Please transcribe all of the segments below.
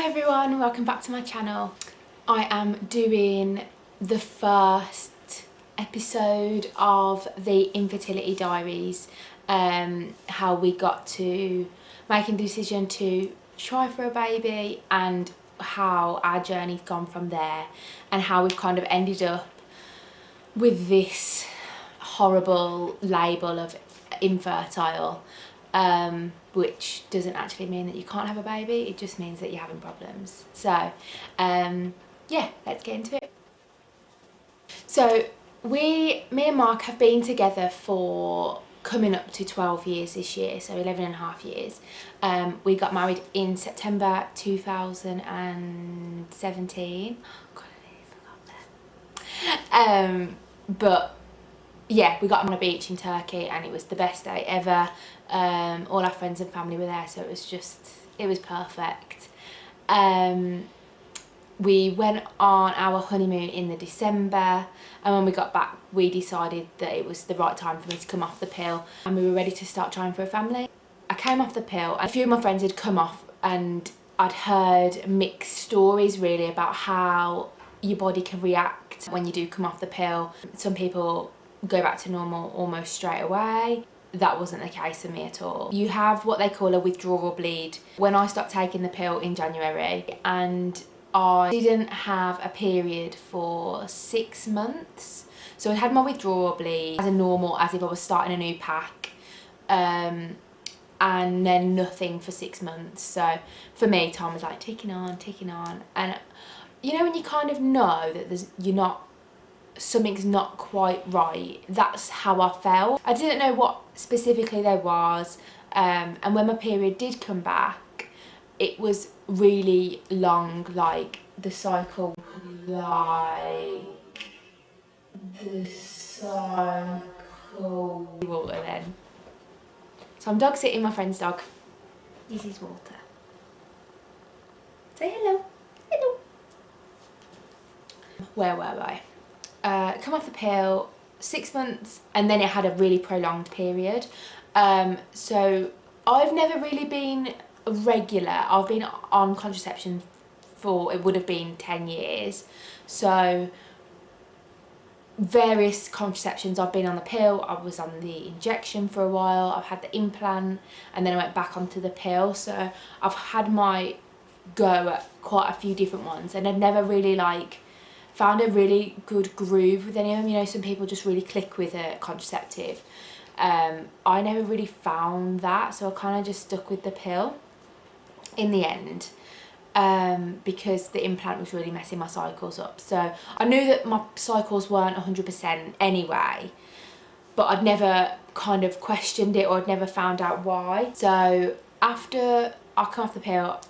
Hi everyone, welcome back to my channel. I am doing the first episode of the Infertility Diaries, how we got to making the decision to try for a baby and how our journey's gone from there and how we've kind of ended up with this horrible label of infertile, which doesn't actually mean that you can't have a baby, it just means that you're having problems. So yeah, let's get into it. So me and Mark have been together for coming up to 12 years this year, so 11 and a half years. We got married in September 2017. Oh God, I nearly forgot that. But yeah, we got on a beach in Turkey and it was the best day ever. All our friends and family were there, so it was perfect. We went on our honeymoon in the December, and when we got back we decided that it was the right time for me to come off the pill and we were ready to start trying for a family. I came off the pill and a few of my friends had come off, and I'd heard mixed stories really about how your body can react when you do come off the pill. Some people go back to normal almost straight away. That wasn't the case for me at all. You have what they call a withdrawal bleed. When I stopped taking the pill in January, and I didn't have a period for 6 months. So I had my withdrawal bleed as a normal, as if I was starting a new pack, and then nothing for 6 months. So for me, time was like ticking on, and you know when you kind of know that something's not quite right, that's how I felt. I didn't know what specifically there was, and when my period did come back, it was really long, like the cycle, water then. So I'm dog sitting my friend's dog. This is Water. Say hello. Hello. Where were I? Come off the pill, 6 months, and then it had a really prolonged period. So I've never really been regular. I've been on contraception for, it would have been 10 years. So various contraceptions. I've been on the pill, I was on the injection for a while, I've had the implant, and then I went back onto the pill. So I've had my go at quite a few different ones, and I've never really found a really good groove with any of them. You know, some people just really click with a contraceptive. I never really found that, so I kind of just stuck with the pill in the end, because the implant was really messing my cycles up. So I knew that my cycles weren't 100% anyway, but I'd never kind of questioned it, or I'd never found out why. So after I come off the pill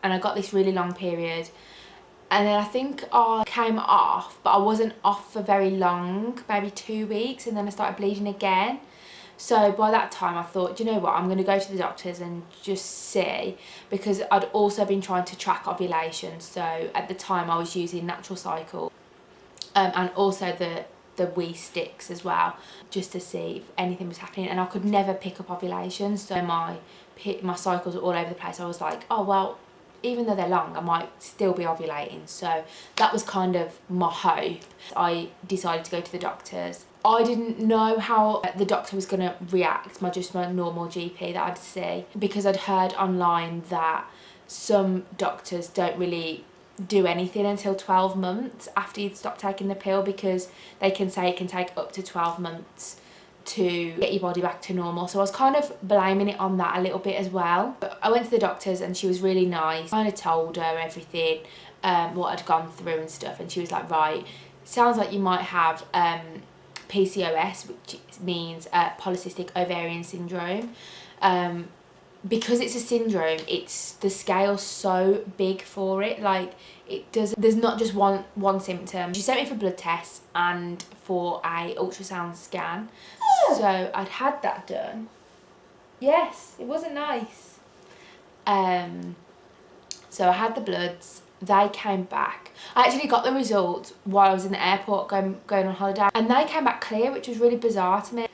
and I got this really long period, and then I think I came off, but I wasn't off for very long, maybe 2 weeks, and then I started bleeding again. So by that time I thought, do you know what, I'm going to go to the doctors and just see, because I'd also been trying to track ovulation. So at the time I was using Natural Cycle, and also the wee sticks as well, just to see if anything was happening, and I could never pick up ovulation. So my cycles were all over the place. I was like, oh well, even though they're long, I might still be ovulating. So that was kind of my hope. I decided to go to the doctors. I didn't know how the doctor was going to react, just my normal GP that I'd see, because I'd heard online that some doctors don't really do anything until 12 months after you'd stop taking the pill, because they can say it can take up to 12 months to get your body back to normal. So I was kind of blaming it on that a little bit as well. But I went to the doctors and she was really nice. I kind of told her everything, what I'd gone through and stuff, and she was like, right, sounds like you might have PCOS, which means Polysystic Ovarian Syndrome. Because it's a syndrome, the scale's so big for it. Like, there's not just one symptom. She sent me for blood tests and for a ultrasound scan. So I'd had that done. Yes, it wasn't nice. So I had the bloods, they came back. I actually got the results while I was in the airport going on holiday, and they came back clear, which was really bizarre to me.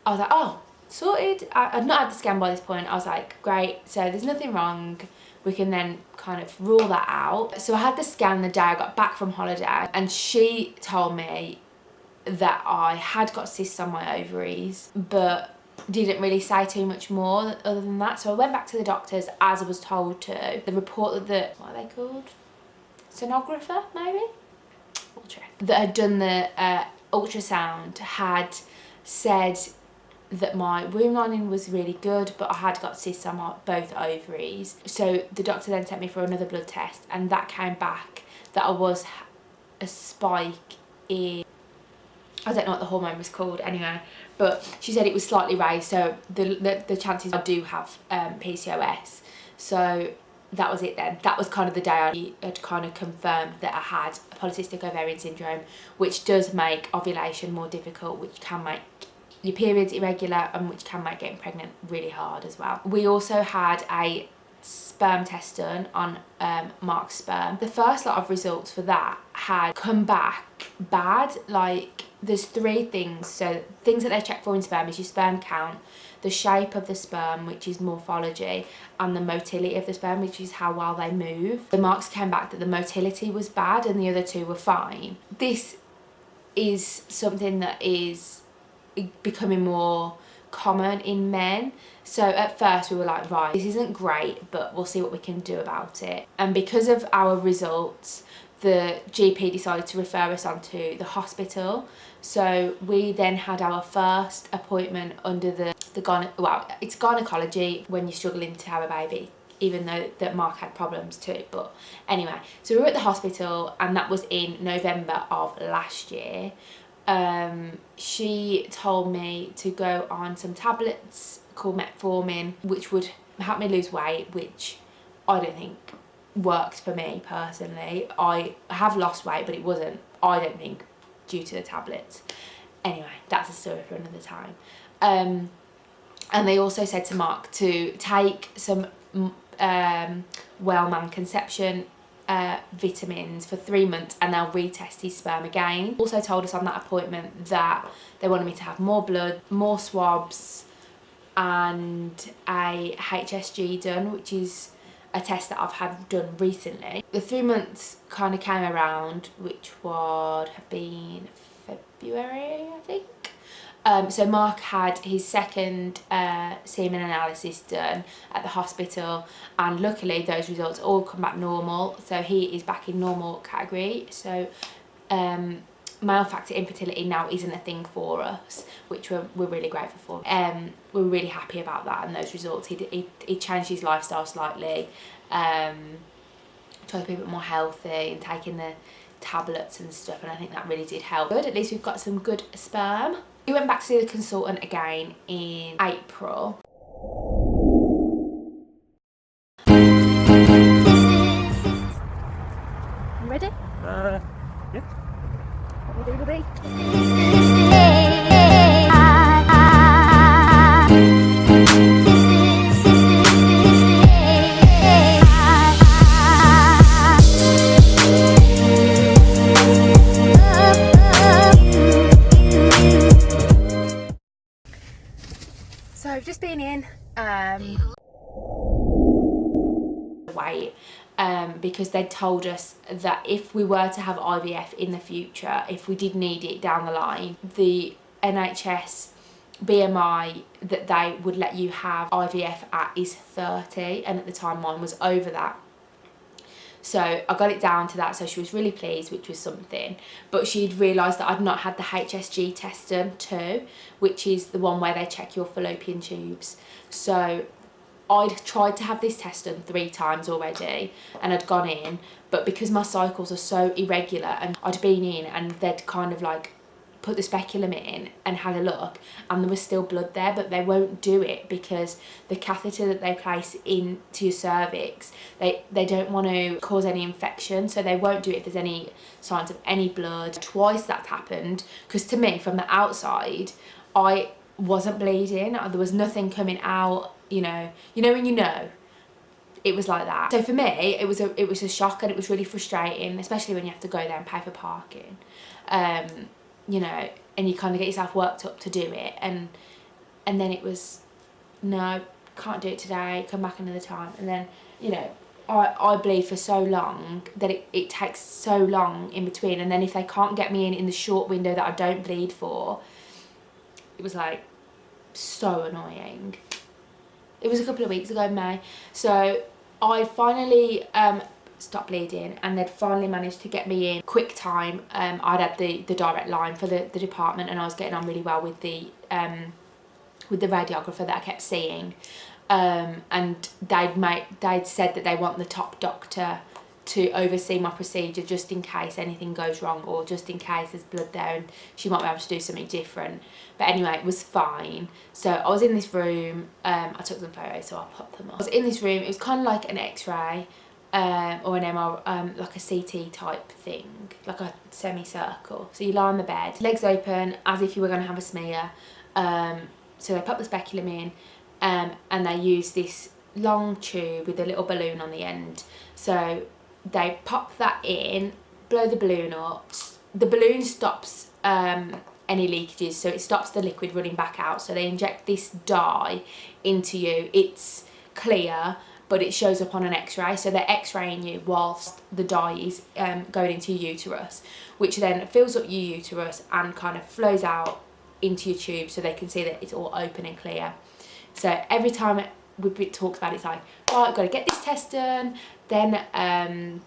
I was like, oh, sorted. I'd not had the scan by this point. I was like, great, so there's nothing wrong. We can then kind of rule that out. So I had the scan the day I got back from holiday, and she told me that I had got cysts on my ovaries, but didn't really say too much more other than that. So I went back to the doctors as I was told to. The report that what are they called? Sonographer, maybe? We'll check. That had done the ultrasound had said that my womb lining was really good, but I had got cysts on both ovaries. So the doctor then sent me for another blood test, and that came back that I was a spike in, I don't know what the hormone was called anyway, but she said it was slightly raised, so the chances I do have PCOS. So that was it then. That was kind of the day I had kind of confirmed that I had a polycystic ovarian syndrome, which does make ovulation more difficult, which can make your periods irregular, and which can make getting pregnant really hard as well. We also had a sperm test done on Mark's sperm. The first lot of results for that had come back bad. Like, there's 3 things. So things that they check for in sperm is your sperm count, the shape of the sperm, which is morphology, and the motility of the sperm, which is how well they move. The marks came back that the motility was bad and the other 2 were fine. This is something that is becoming more common in men. So at first we were like, right, this isn't great, but we'll see what we can do about it. And because of our results, the GP decided to refer us on to the hospital. So we then had our first appointment under it's gynaecology when you're struggling to have a baby, even though that Mark had problems too. But anyway, so we were at the hospital, and that was in November of last year. She told me to go on some tablets called metformin, which would help me lose weight, which I don't think works for me personally. I have lost weight, but it wasn't, I don't think, due to the tablets. Anyway, that's a story for another time. And they also said to Mark to take some Wellman conception vitamins for 3 months, and they'll retest his sperm again. Also told us on that appointment that they wanted me to have more blood, more swabs, and a HSG done, which is a test that I've had done recently. The 3 months kind of came around, which would have been February, I think. So Mark had his second semen analysis done at the hospital, and luckily those results all come back normal, so he is back in normal category. So male factor infertility now isn't a thing for us, which we're really grateful for. We're really happy about that and those results. He changed his lifestyle slightly, tried to be a bit more healthy and taking the tablets and stuff, and I think that really did help. Good, at least we've got some good sperm. We went back to see the consultant again in April. You ready? Yeah. What will be? So I've just been in weight because they told us that if we were to have IVF in the future, if we did need it down the line, the NHS BMI that they would let you have IVF at is 30, and at the time mine was over that. So I got it down to that, so she was really pleased, which was something. But she'd realised that I'd not had the HSG test done too, which is the one where they check your fallopian tubes. So I'd tried to have this test done 3 times already, and I'd gone in, but because my cycles are so irregular, and I'd been in and they'd kind of like put the speculum in and had a look, and there was still blood there, but they won't do it because the catheter that they place into your cervix, they don't want to cause any infection, so they won't do it if there's any signs of any blood. Twice that's happened, because to me from the outside I wasn't bleeding, there was nothing coming out, you know when you know. It was like that. So for me it was a shock, and it was really frustrating, especially when you have to go there and pay for parking, you know, and you kind of get yourself worked up to do it. And and then it was, no, can't do it today, come back another time. And then, you know, I bleed for so long that it takes so long in between, and then if they can't get me in the short window that I don't bleed for, it was like so annoying. It was a couple of weeks ago in May, so I finally stopped bleeding, and they'd finally managed to get me in quick time. I'd had the direct line for the department, and I was getting on really well with the radiographer that I kept seeing. And they'd said that they want the top doctor to oversee my procedure just in case anything goes wrong, or just in case there's blood there and she might be able to do something different. But anyway, it was fine. So I was in this room, I took some photos so I'll pop them up. I was in this room, it was kind of like an x-ray or an MR, like a CT type thing, like a semicircle. So you lie on the bed, legs open as if you were going to have a smear. So they pop the speculum in, and they use this long tube with a little balloon on the end. So they pop that in, blow the balloon up. The balloon stops any leakages, so it stops the liquid running back out. So they inject this dye into you. It's clear, but it shows up on an x-ray. So they're x-raying you whilst the dye is going into your uterus, which then fills up your uterus and kind of flows out into your tube, so they can see that it's all open and clear. So every time we talk about it, it's like, right, got to get this test done, then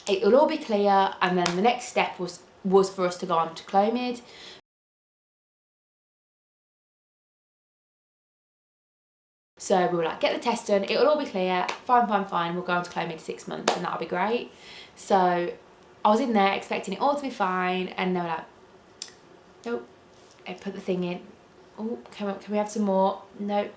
it'll all be clear, and then the next step was for us to go on to Clomid. So we were like, get the test done, it'll all be clear, fine, we'll go on to Clomid 6 months and that'll be great. So I was in there expecting it all to be fine, and they were like, nope. I put the thing in. Oh, can we have some more? No.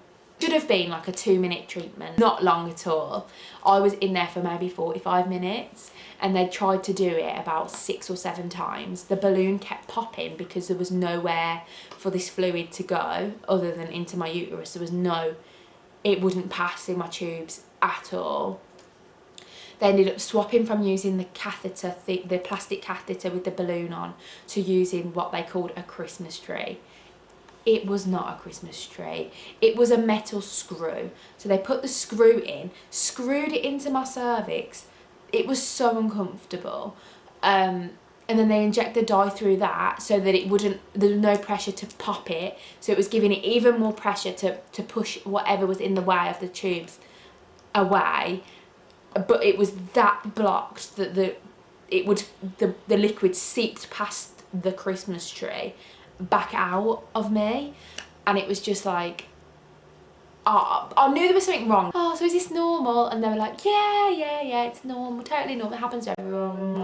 Should have been like a 2-minute treatment, not long at all. I was in there for maybe 45 minutes, and they tried to do it about 6 or 7 times. The balloon kept popping because there was nowhere for this fluid to go other than into my uterus. There was it wouldn't pass in my tubes at all. They ended up swapping from using the catheter, the plastic catheter with the balloon on, to using what they called a Christmas tree. It was not a Christmas tree. It was a metal screw. So they put the screw in, screwed it into my cervix. It was so uncomfortable. And then they inject the dye through that so that there was no pressure to pop it. So it was giving it even more pressure to push whatever was in the way of the tubes away. But it was that blocked that the liquid seeped past the Christmas tree back out of me, and it was just like, I knew there was something wrong. Oh, so is this normal? And they were like, yeah, it's normal, totally normal, it happens to everyone.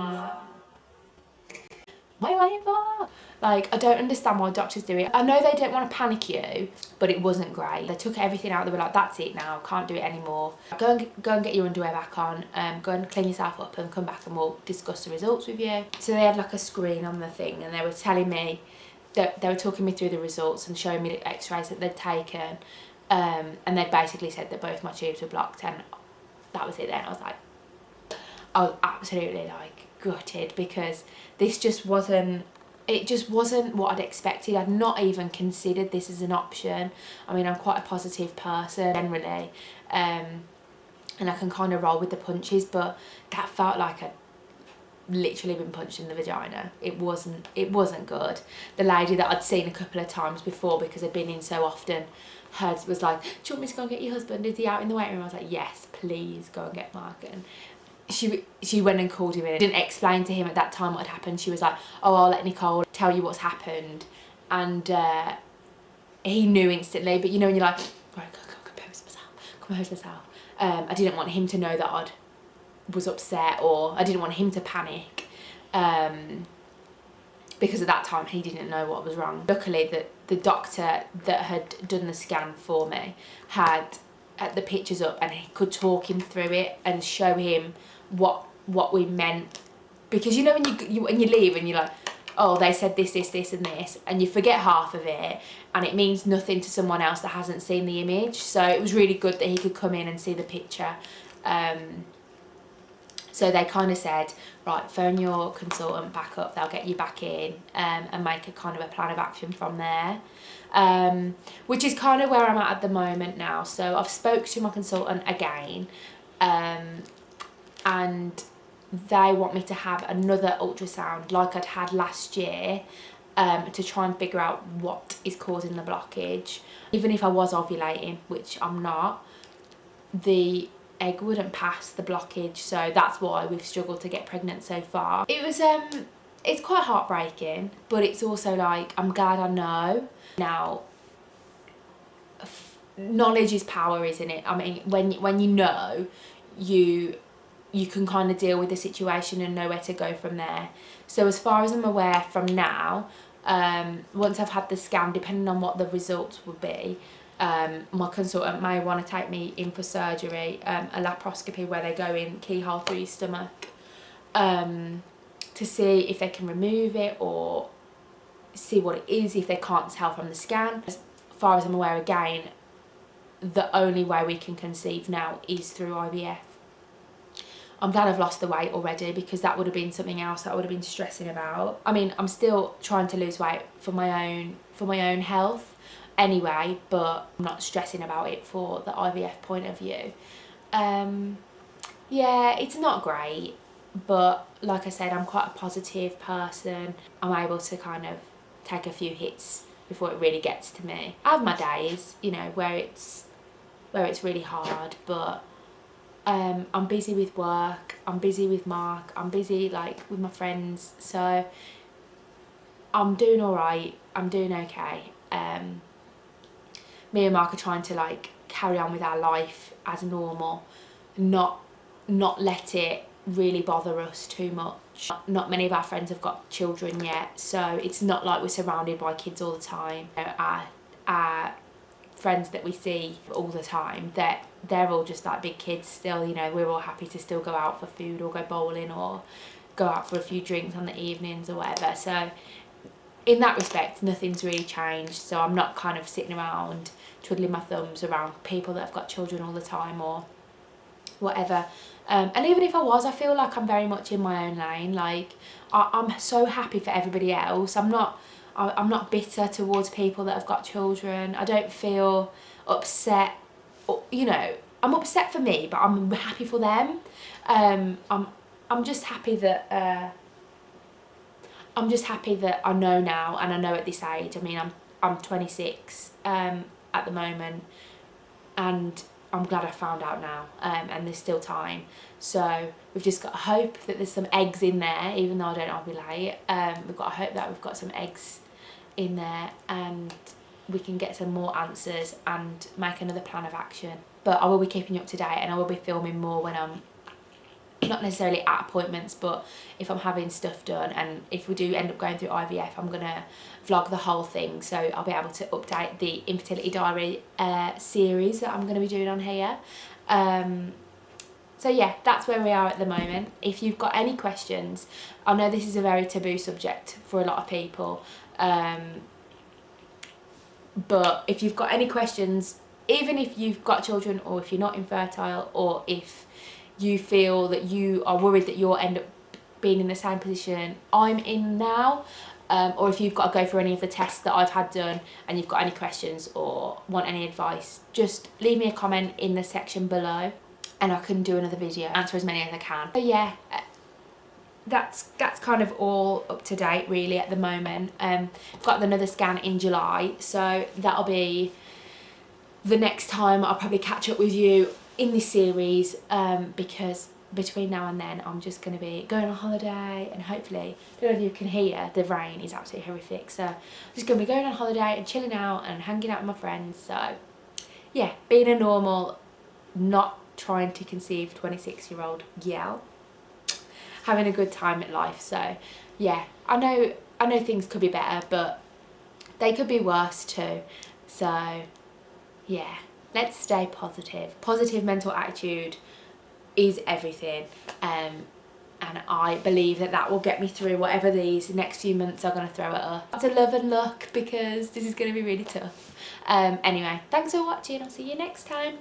What are you waiting for? Like, I don't understand why doctors do it. I know they don't want to panic you, but it wasn't great. They took everything out. They were like, that's it now, can't do it anymore. Go and get your underwear back on, go and clean yourself up and come back and we'll discuss the results with you. So they had like a screen on the thing, and they were telling me, that they were talking me through the results and showing me the x-rays that they'd taken, and they'd basically said that both my tubes were blocked, and that was it then. I was absolutely like gutted, because this just wasn't what I'd expected. I'd not even considered this as an option. I mean, I'm quite a positive person generally, and I can kind of roll with the punches, but that felt like I'd literally been punched in the vagina. It wasn't good. The lady that I'd seen a couple of times before, because I'd been in so often, hers was like, do you want me to go and get your husband? Is he out in the waiting room? I was like, yes, please go and get Mark. And she went and called him in. Didn't explain to him at that time what had happened. She was like, oh, I'll let Nicole tell you what's happened. And he knew instantly, but you know when you're like, right, go compose myself. I didn't want him to know that I was upset, or I didn't want him to panic, because at that time he didn't know what was wrong. Luckily, the doctor that had done the scan for me had the pictures up, and he could talk him through it and show him what we meant, because you know when you leave and you're like, oh, they said this and this, and you forget half of it, and it means nothing to someone else that hasn't seen the image. So it was really good that he could come in and see the picture. So they kind of said, right, phone your consultant back up, they'll get you back in, and make a kind of a plan of action from there. which is kind of where I'm at the moment now. So I've spoke to my consultant again, and they want me to have another ultrasound like I'd had last year, to try and figure out what is causing the blockage. Even if I was ovulating, which I'm not, the egg wouldn't pass the blockage, so that's why we've struggled to get pregnant so far. It was it's quite heartbreaking, but it's also like, I'm glad I know now. Knowledge is power, isn't it? I mean, when you know, you can kind of deal with the situation and know where to go from there. So as far as I'm aware from now, once I've had the scan, depending on what the results will be, my consultant may want to take me in for surgery, a laparoscopy where they go in keyhole through your stomach, to see if they can remove it or see what it is if they can't tell from the scan. As far as I'm aware, again, the only way we can conceive now is through IVF. I'm glad I've lost the weight already, because that would have been something else that I would have been stressing about. I mean, I'm still trying to lose weight for my own health anyway, but I'm not stressing about it for the IVF point of view. Yeah, it's not great, but like I said, I'm quite a positive person. I'm able to kind of take a few hits before it really gets to me. I have my days, you know, where it's really hard, but I'm busy with work, I'm busy with Mark, I'm busy like with my friends, so I'm doing alright, I'm doing okay. Me and Mark are trying to like carry on with our life as normal, not let it really bother us too much. Not many of our friends have got children yet, so it's not like we're surrounded by kids all the time. You know, our friends that we see all the time, they're all just like big kids still, you know. We're all happy to still go out for food or go bowling or go out for a few drinks on the evenings or whatever. So in that respect, nothing's really changed. So I'm not kind of sitting around twiddling my thumbs around people that have got children all the time or whatever. And even if I was, I feel like I'm very much in my own lane. Like I'm so happy for everybody else. I'm not bitter towards people that have got children. I don't feel upset, or, you know, I'm upset for me, but I'm happy for them. I'm just happy that I know now, and I know at this age. I mean, I'm 26 at the moment, and I'm glad I found out now, and there's still time. So we've just got to hope that there's some eggs in there, even though I don't ovulate. We've got to hope that we've got some eggs in there and we can get some more answers and make another plan of action. But I will be keeping you up to date, and I will be filming more when I'm not necessarily at appointments, but if I'm having stuff done, and if we do end up going through IVF, I'm gonna vlog the whole thing, so I'll be able to update the infertility diary series that I'm gonna be doing on here. So yeah, that's where we are at the moment. If you've got any questions, I know this is a very taboo subject for a lot of people, but if you've got any questions, even if you've got children or if you're not infertile, or if you feel that you are worried that you'll end up being in the same position I'm in now, or if you've got to go through any of the tests that I've had done and you've got any questions or want any advice, just leave me a comment in the section below and I can do another video, answer as many as I can. But yeah, that's kind of all up to date really at the moment. I've got another scan in July, so that'll be the next time I'll probably catch up with you in this series, because between now and then I'm just going to be going on holiday, and hopefully, I don't know if you can hear, the rain is absolutely horrific, so I'm just going to be going on holiday and chilling out and hanging out with my friends. So yeah, being a normal, not trying to conceive 26-year-old gal, having a good time at life. So yeah, I know things could be better, but they could be worse too. So yeah, let's stay positive. Positive mental attitude is everything, and I believe that that will get me through whatever these next few months are going to throw at us. Lots of love and luck, because this is going to be really tough. Anyway, thanks for watching. I'll see you next time.